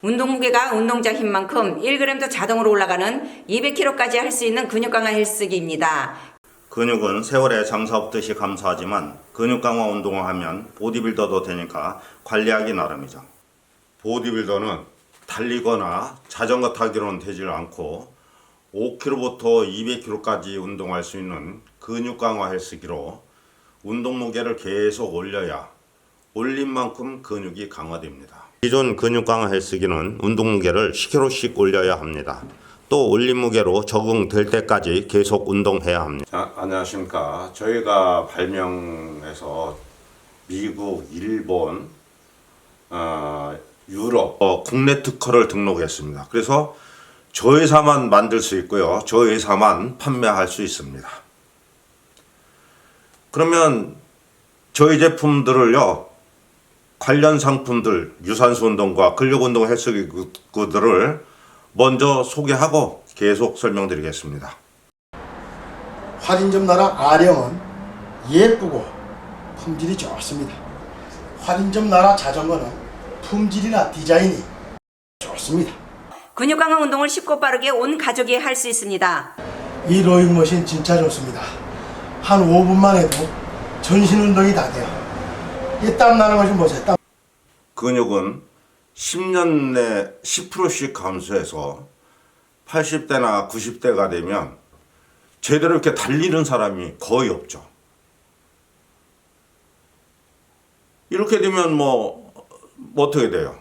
운동 무게가 운동자 힘만큼 1g도 자동으로 올라가는 200kg까지 할 수 있는 근육 강화 헬스기입니다. 근육은 세월에 장사없듯이 감소하지만 근육 강화 운동을 하면 보디빌더도 되니까 관리하기 나름이죠. 보디빌더는 달리거나 자전거 타기로는 되질 않고 5kg부터 200kg까지 운동할 수 있는 근육 강화 헬스기로 운동 무게를 계속 올려야 올린 만큼 근육이 강화됩니다. 기존 근육 강화 헬스기는 운동 무게를 10kg씩 올려야 합니다. 또 올린 무게로 적응될 때까지 계속 운동해야 합니다. 자, 안녕하십니까. 저희가 발명해서 미국, 일본, 유럽 국내 특허를 등록했습니다. 그래서 저 회사만 만들 수 있고요. 저 회사만 판매할 수 있습니다. 그러면 저희 제품들을요, 관련 상품들, 유산소 운동과 근력 운동 헬스기구들을 먼저 소개하고 계속 설명드리겠습니다. 할인점 나라 아령은 예쁘고 품질이 좋습니다. 할인점 나라 자전거는 품질이나 디자인이 좋습니다. 근육 강화 운동을 쉽고 빠르게 온 가족이 할 수 있습니다. 이 로잉머신 진짜 좋습니다. 한 5분만 해도 전신 운동이 다 돼요. 이 땀 나는 거 좀 보세요. 땀. 근육은 10년 내 10%씩 감소해서 80대나 90대가 되면 제대로 이렇게 달리는 사람이 거의 없죠. 이렇게 되면 뭐 어떻게 돼요?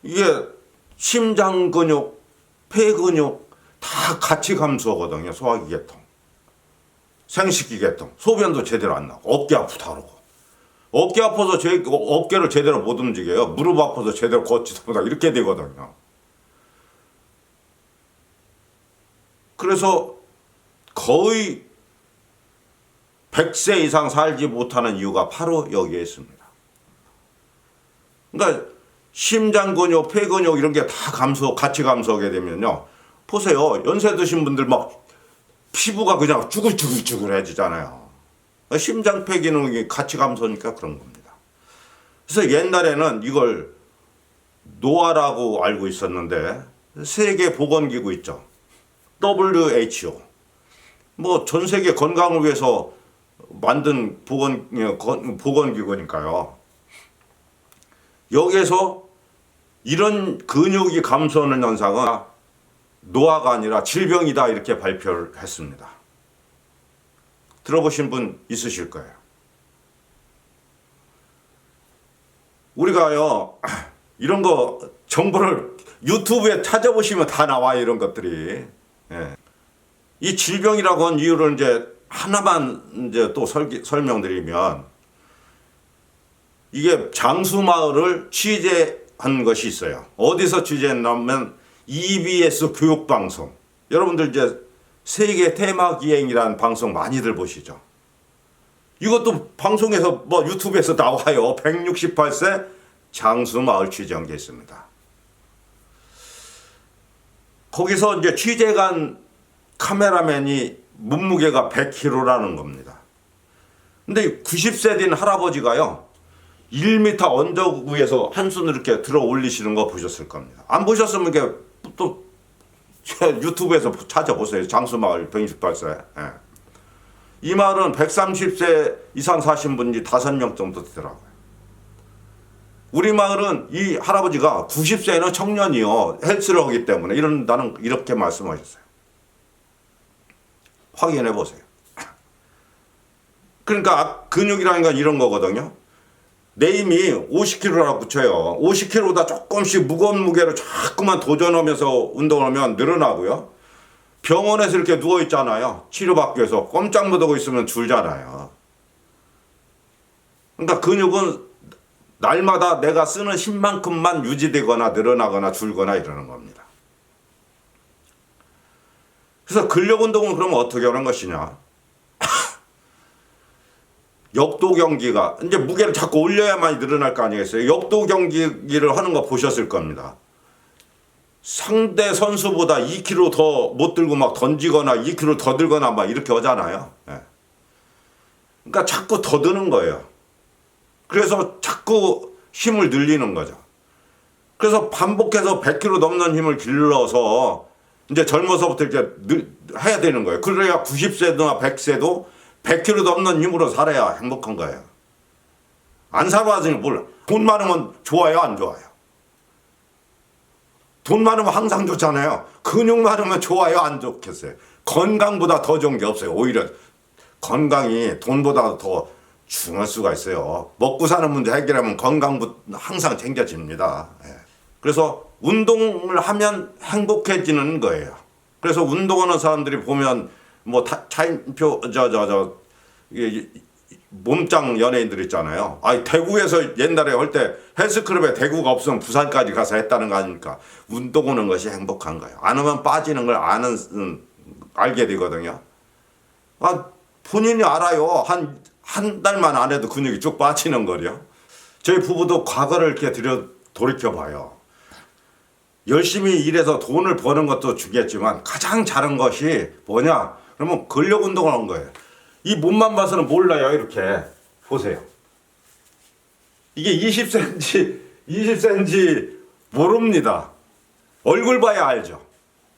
이게 심장 근육, 폐 근육 다 같이 감소하거든요. 소화기 계통, 생식기 계통, 소변도 제대로 안 나고 어깨 아프다 그러고, 어깨 아파서 어깨를 제대로 못 움직여요. 무릎 아파서 제대로 걷지도 못하고 이렇게 되거든요. 그래서 거의 100세 이상 살지 못하는 이유가 바로 여기에 있습니다. 그러니까 심장 근육, 폐 근육 이런 게 다 같이 감소하게 되면요. 보세요. 연세 드신 분들 막 피부가 그냥 쭈글쭈글쭈글해지잖아요. 심장, 폐 기능이 같이 감소하니까 그런 겁니다. 그래서 옛날에는 이걸 노화라고 알고 있었는데 세계 보건기구 있죠. WHO. 뭐 전 세계 건강을 위해서 만든 보건기구니까요. 여기에서 이런 근육이 감소하는 현상은 노화가 아니라 질병이다 이렇게 발표를 했습니다. 들어보신 분 있으실 거예요. 우리가요, 이런 거 정보를 유튜브에 찾아보시면 다 나와요, 이런 것들이. 예. 이 질병이라고 한 이유를 이제 하나만 이제 또 설명드리면, 이게 장수마을을 취재한 것이 있어요. 어디서 취재했냐면 EBS 교육방송. 여러분들 이제 세계 테마 기행이라는 방송 많이들 보시죠. 이것도 방송에서 뭐 유튜브에서 나와요. 168세 장수마을 취재한 게 있습니다. 거기서 이제 취재간 카메라맨이 몸무게가 100kg라는 겁니다. 근데 90세 된 할아버지가요, 1m 언덕 위에서 한 손을 이렇게 들어 올리시는 거 보셨을 겁니다. 안 보셨으면 이게 또 유튜브에서 찾아보세요. 장수마을 168세. 예. 이 마을은 130세 이상 사신 분이 5명 정도 되더라고요. 우리 마을은 이 할아버지가 90세는 청년이요. 헬스를 하기 때문에 이런다는 이렇게 말씀하셨어요. 확인해 보세요. 그러니까 근육이라는 건 이런 거거든요. 내 힘이 50kg라고 쳐요. 50kg보다 조금씩 무거운 무게를 자꾸만 도전하면서 운동하면 늘어나고요. 병원에서 이렇게 누워있잖아요. 치료받기 위해서 꼼짝 못하고 있으면 줄잖아요. 그러니까 근육은 날마다 내가 쓰는 힘만큼만 유지되거나 늘어나거나 줄거나 이러는 겁니다. 그래서 근력 운동은 그러면 어떻게 하는 것이냐. 역도 경기가 이제 무게를 자꾸 올려야만 늘어날 거 아니겠어요. 역도 경기를 하는 거 보셨을 겁니다. 상대 선수보다 2kg 더 못 들고 막 던지거나 2kg 더 들거나 막 이렇게 하잖아요. 예. 그러니까 자꾸 더 드는 거예요. 그래서 자꾸 힘을 늘리는 거죠. 그래서 반복해서 100kg 넘는 힘을 길러서 이제 젊어서부터 이렇게 해야 되는 거예요. 그래야 90세나 100세도 100kg 넘는 힘으로 살아야 행복한 거예요. 안 살아봤으니 몰라. 돈 많으면 좋아요, 안 좋아요? 돈 많으면 항상 좋잖아요. 근육 많으면 좋아요, 안 좋겠어요? 건강보다 더 좋은 게 없어요. 오히려 건강이 돈보다 더 중요할 수가 있어요. 먹고 사는 문제 해결하면 건강부터 항상 챙겨집니다. 예. 그래서 운동을 하면 행복해지는 거예요. 그래서 운동하는 사람들이 보면 뭐 차인표 몸짱 연예인들 있잖아요. 아니 대구에서 옛날에 할 때 헬스클럽에 대구가 없으면 부산까지 가서 했다는 거 아닙니까? 운동하는 것이 행복한 거예요. 안 하면 빠지는 걸 알게 되거든요. 아 본인이 알아요. 한 달만 안 해도 근육이 쭉 빠지는 거요. 저희 부부도 과거를 이렇게 돌이켜 봐요. 열심히 일해서 돈을 버는 것도 중요했지만 가장 잘한 것이 뭐냐? 그러면 근력 운동을 한 거예요. 이 몸만 봐서는 몰라요. 이렇게 보세요. 이게 20cm 모릅니다. 얼굴 봐야 알죠.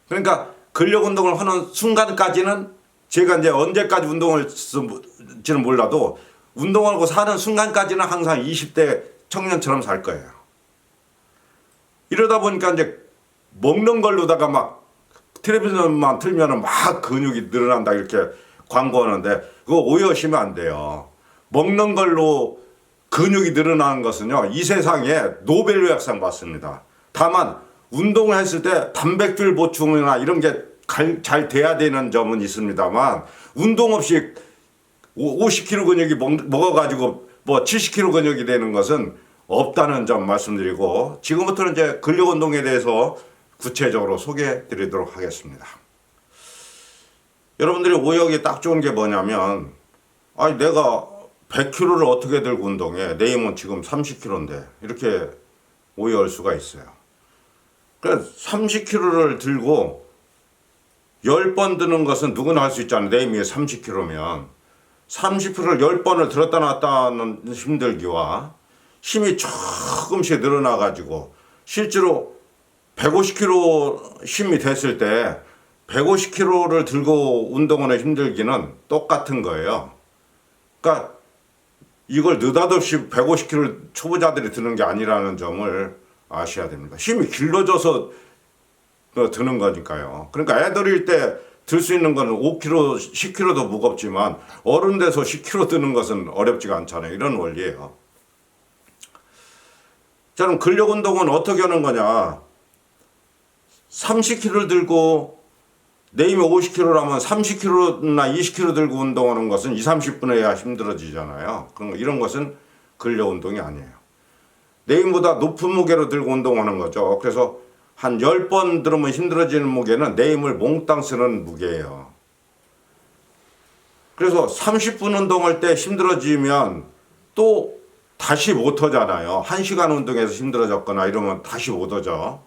그러니까 근력 운동을 하는 순간까지는 제가 이제 언제까지 운동을 할지는 몰라도 운동하고 사는 순간까지는 항상 20대 청년처럼 살 거예요. 이러다 보니까 이제 먹는 걸로다가 막 텔레비전만 틀면은 막 근육이 늘어난다 이렇게 광고하는데 그거 오해하시면 안 돼요. 먹는 걸로 근육이 늘어나는 것은요 이 세상에 노벨의학상 받습니다. 다만 운동을 했을 때 단백질 보충이나 이런 게 잘 돼야 되는 점은 있습니다만 운동 없이 50kg 근육이 먹어가지고 뭐 70kg 근육이 되는 것은 없다는 점 말씀드리고 지금부터는 이제 근력 운동에 대해서 구체적으로 소개해 드리도록 하겠습니다. 여러분들이 오해하기 딱 좋은 게 뭐냐면 아니 내가 100kg를 어떻게 들고 운동해? 내 힘은 지금 30kg인데 이렇게 오해할 수가 있어요. 그러니까 30kg를 들고 10번 드는 것은 누구나 할 수 있잖아요. 내 힘이 30kg면 30kg를 10번을 들었다 놨다 하는 힘들기와 힘이 조금씩 늘어나가지고 실제로 150kg 힘이 됐을 때 150kg를 들고 운동하는 힘들기는 똑같은 거예요. 그러니까 이걸 느닷없이 150kg를 초보자들이 드는 게 아니라는 점을 아셔야 됩니다. 힘이 길러져서 드는 거니까요. 그러니까 애들일 때 들 수 있는 거는 5kg, 10kg도 무겁지만 어른 돼서 10kg 드는 것은 어렵지가 않잖아요. 이런 원리예요. 자, 그럼 근력 운동은 어떻게 하는 거냐? 30kg를 들고 내 힘이 50kg라면 30kg나 20kg 들고 운동하는 것은 20-30분 해야 힘들어지잖아요. 그럼 이런 것은 근력 운동이 아니에요. 내 힘보다 높은 무게로 들고 운동하는 거죠. 그래서 한 10번 들으면 힘들어지는 무게는 내 힘을 몽땅 쓰는 무게예요. 그래서 30분 운동할 때 힘들어지면 또 다시 못 하잖아요. 1시간 운동해서 힘들어졌거나 이러면 다시 못 하죠.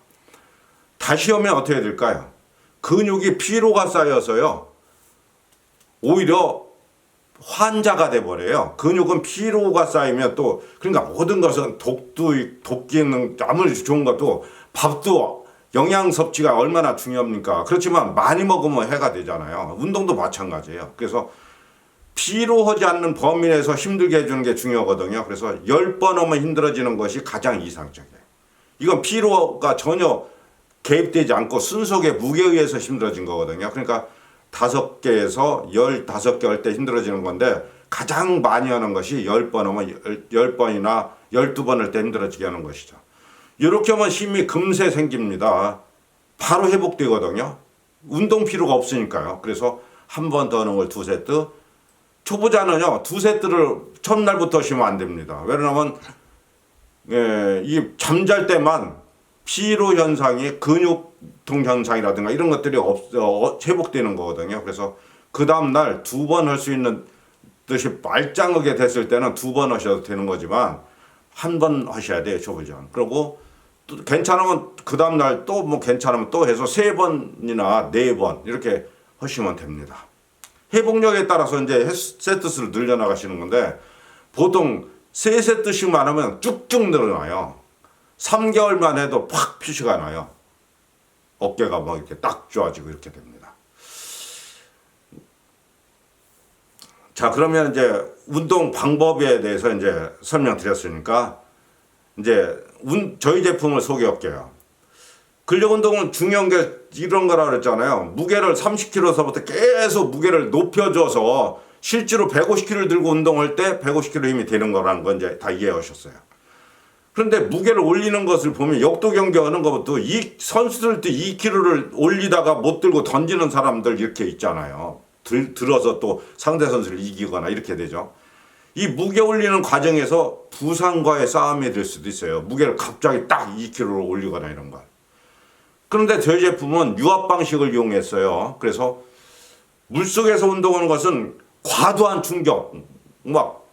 다시 오면 어떻게 될까요? 근육이 피로가 쌓여서요. 오히려 환자가 돼버려요. 근육은 피로가 쌓이면 또 그러니까 모든 것은 독기는 아무리 좋은 것도 밥도 영양 섭취가 얼마나 중요합니까? 그렇지만 많이 먹으면 해가 되잖아요. 운동도 마찬가지예요. 그래서 피로하지 않는 범위 내에서 힘들게 해주는 게 중요하거든요. 그래서 10번 하면 힘들어지는 것이 가장 이상적이에요. 이건 피로가 전혀 개입되지 않고 순속의 무게에 의해서 힘들어진 거거든요. 그러니까 5개에서 15개 할 때 힘들어지는 건데 가장 많이 하는 것이 10번 하면 10번이나 12번 할 때 힘들어지게 하는 것이죠. 이렇게 하면 힘이 금세 생깁니다. 바로 회복되거든요. 운동 필요가 없으니까요. 그래서 한 번 더 하는 걸 2세트. 초보자는요 2세트를 첫날부터 하시면 안 됩니다. 왜냐하면 이 잠잘 때만 피로 현상이 근육통 현상이라든가 이런 것들이 회복되는 거거든요. 그래서 그 다음날 2번 할 수 있는 듯이 말짱하게 됐을 때는 2번 하셔도 되는 거지만 한 번 하셔야 돼요. 초보자는. 그리고 또 괜찮으면 그 다음날 또 뭐 괜찮으면 또 해서 3번이나 4번 이렇게 하시면 됩니다. 회복력에 따라서 이제 세트 수를 늘려나가시는 건데 보통 3세트씩만 하면 쭉쭉 늘어나요. 3개월만 해도 팍 표시가 나요. 어깨가 막 이렇게 딱 좋아지고 이렇게 됩니다. 자, 그러면 이제 운동 방법에 대해서 이제 설명드렸으니까 이제 저희 제품을 소개할게요. 근력 운동은 중요한 게 이런 거라 그랬잖아요. 무게를 30kg서부터 계속 무게를 높여줘서 실제로 150kg를 들고 운동할 때 150kg 힘이 되는 거라는 건 이제 다 이해하셨어요. 그런데 무게를 올리는 것을 보면 역도 경기 하는 것부터 이 선수들도 2kg를 올리다가 못 들고 던지는 사람들 이렇게 있잖아요. 들어서 또 상대 선수를 이기거나 이렇게 되죠. 이 무게 올리는 과정에서 부상과의 싸움이 될 수도 있어요. 무게를 갑자기 딱 2kg로 올리거나 이런 거. 그런데 저희 제품은 유압 방식을 이용했어요. 그래서 물속에서 운동하는 것은 과도한 충격, 막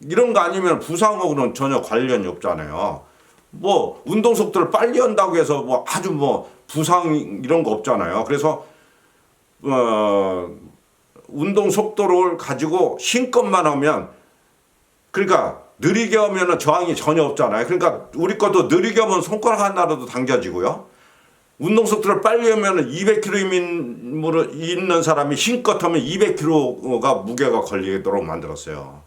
이런 거 아니면 부상하고는 전혀 관련이 없잖아요. 뭐 운동 속도를 빨리 한다고 해서 뭐 아주 뭐 부상 이런 거 없잖아요. 그래서 운동 속도를 가지고 힘껏만 하면, 그러니까 느리게 하면은 저항이 전혀 없잖아요. 그러니까 우리 것도 느리게 하면 손가락 하나라도 당겨지고요. 운동 속도를 빨리 하면은 200kg 힘으로 있는 사람이 힘껏 하면 200kg가 무게가 걸리도록 만들었어요.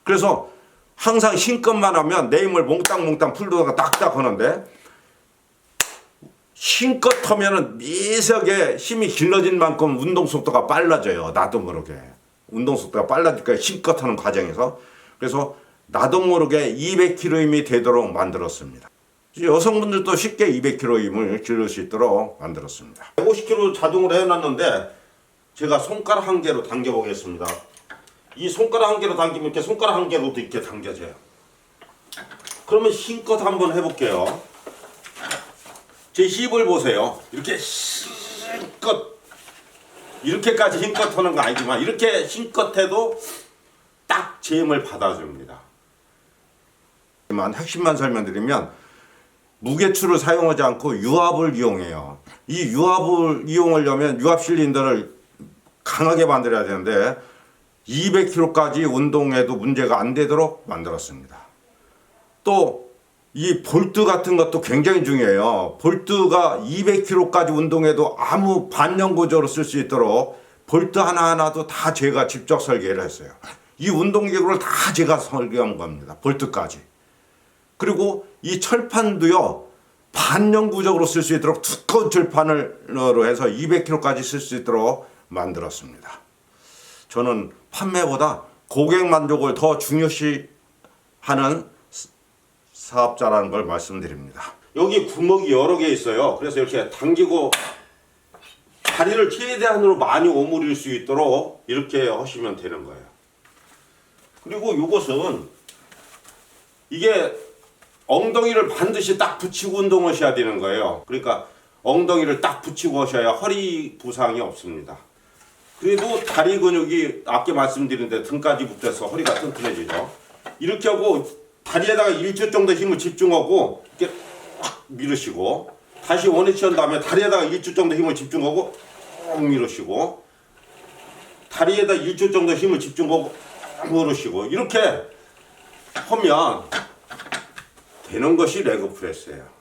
그래서 항상 힘껏만 하면 내 힘을 몽땅몽땅 풀다가 딱딱 하는데, 힘껏 하면은 미세하게 힘이 길러진 만큼 운동 속도가 빨라져요. 나도 모르게. 운동 속도가 빨라질까 힘껏 하는 과정에서. 그래서 나도 모르게 200kg 힘이 되도록 만들었습니다. 여성분들도 쉽게 200kg 힘을 기를 수 있도록 만들었습니다. 150kg 자동으로 해놨는데 제가 손가락 한 개로 당겨 보겠습니다. 이 손가락 한 개로 당기면 이렇게 손가락 한 개로도 이렇게 당겨져요. 그러면 힘껏 한번 해볼게요. 제 힙을 보세요. 이렇게 힘껏, 이렇게까지 힘껏 하는 거 아니지만 이렇게 힘껏 해도 딱 제 힘을 받아줍니다. 핵심만 설명드리면 무게추를 사용하지 않고 유압을 이용해요. 이 유압을 이용하려면 유압 실린더를 강하게 만들어야 되는데 200kg까지 운동해도 문제가 안 되도록 만들었습니다. 또 이 볼트 같은 것도 굉장히 중요해요. 볼트가 200kg까지 운동해도 아무 반영 구조로 쓸 수 있도록 볼트 하나하나도 다 제가 직접 설계를 했어요. 이 운동기구를 다 제가 설계한 겁니다. 볼트까지. 그리고 이 철판도요, 반영 구조로 쓸 수 있도록 두꺼운 철판으로 해서 200kg까지 쓸 수 있도록 만들었습니다. 저는 판매보다 고객 만족을 더 중요시 하는 사업자라는 걸 말씀드립니다. 여기 구멍이 여러 개 있어요. 그래서 이렇게 당기고 다리를 최대한으로 많이 오므릴 수 있도록 이렇게 하시면 되는 거예요. 그리고 이것은 이게 엉덩이를 반드시 딱 붙이고 운동하셔야 되는 거예요. 그러니까 엉덩이를 딱 붙이고 하셔야 허리 부상이 없습니다. 그래도 다리 근육이 아까 말씀드린 데 등까지 붙어서 허리가 튼튼해지죠. 이렇게 하고 다리에다가 1초 정도 힘을 집중하고 이렇게 확 밀으시고, 다시 원위치 한 다음에 다리에다가 1초 정도 힘을 집중하고 밀으시고, 다리에다 1초 정도 힘을 집중하고 밀으시고, 이렇게 하면 되는 것이 레그 프레스예요.